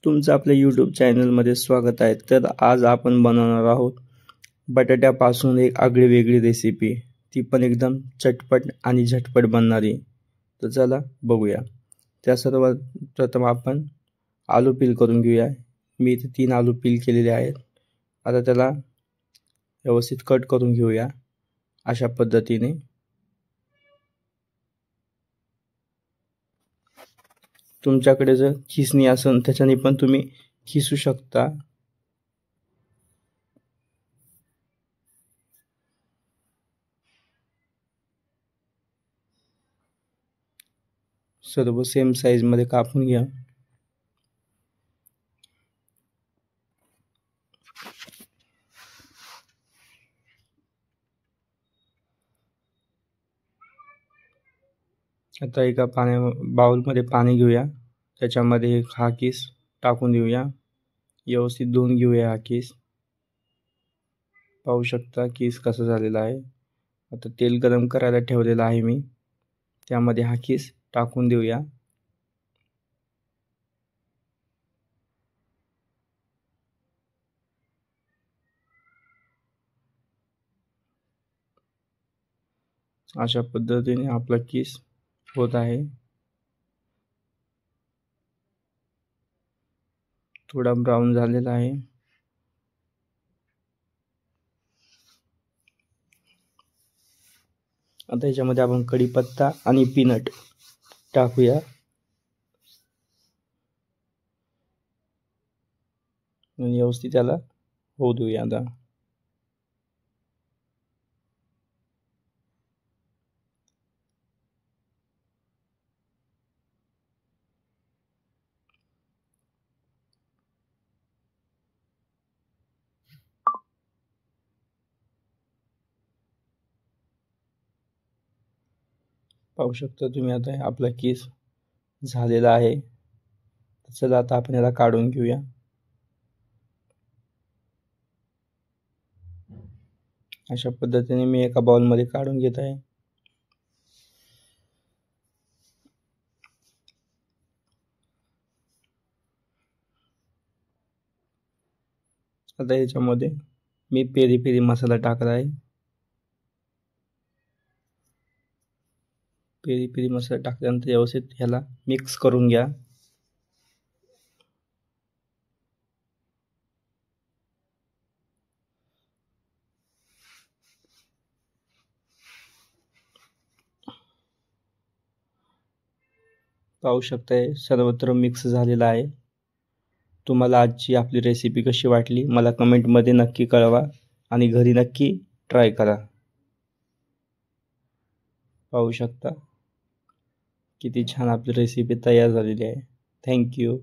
तुमचं आपल्या यूट्यूब चॅनलमध्ये स्वागत आहे. तर आज आपण बनवणार आहोत बटाट्यापासून एक आगळी वेगळी रेसिपी, ती पण एकदम चटपट आणि झटपट बनणारी. तर चला बघूया. त्या सर्वात प्रथम आपण आलू पील करून घेऊया. मी इथे 3 आलू पील केलेले आहेत. आता त्याला व्यवस्थित कट करून घेऊया अशा पद्धतीने. तुमच्याकडे जर खिसणी असेल त्याच्याने पण तुम्ही खिसू शकता. सर्व सेम साइज मध्ये कापून घ्या. आता एका बाउलमध्ये पाणी घेऊया. त्याच्यामध्ये एक हा किस टाकून देऊया. व्यवस्थित धुवून घेऊया हा किस. पाहू शकता किस कसा झालेला आहे. आता तेल गरम करायला ठेवलेलं आहे मी, त्यामध्ये हा किस टाकून देऊया. अशा पद्धतीने आपला किस होत आहे. थोडा ब्राऊन झालेला आहे. आता याच्यामध्ये आपण कढीपत्ता आणि पीनट टाकूया. आणि व्यवस्थित त्याला होऊ देऊया. आता पाहू शकता तुम्ही. आता आपला किस झालेला आहे. चला आता आपण याला काढून घेऊया. अशा पद्धतीने मी एका बाउल मध्ये काढून घेत आहे. आता याच्यामध्ये मी पेरी पेरी मसाला टाकला आहे. पेरी पेरी मसाला टाकल्यानंतर व्यवस्थित ह्याला मिक्स करून घ्या. पाहू शकताय सर्वत्र मिक्स झालेला आहे. तुम्हाला आजची आपली रेसिपी कशी वाटली मला कमेंटमध्ये नक्की कळवा आणि घरी नक्की ट्राय करा. पाहू शकता किती छान आपली रेसिपी तयार झालेली आहे. थँक्यू.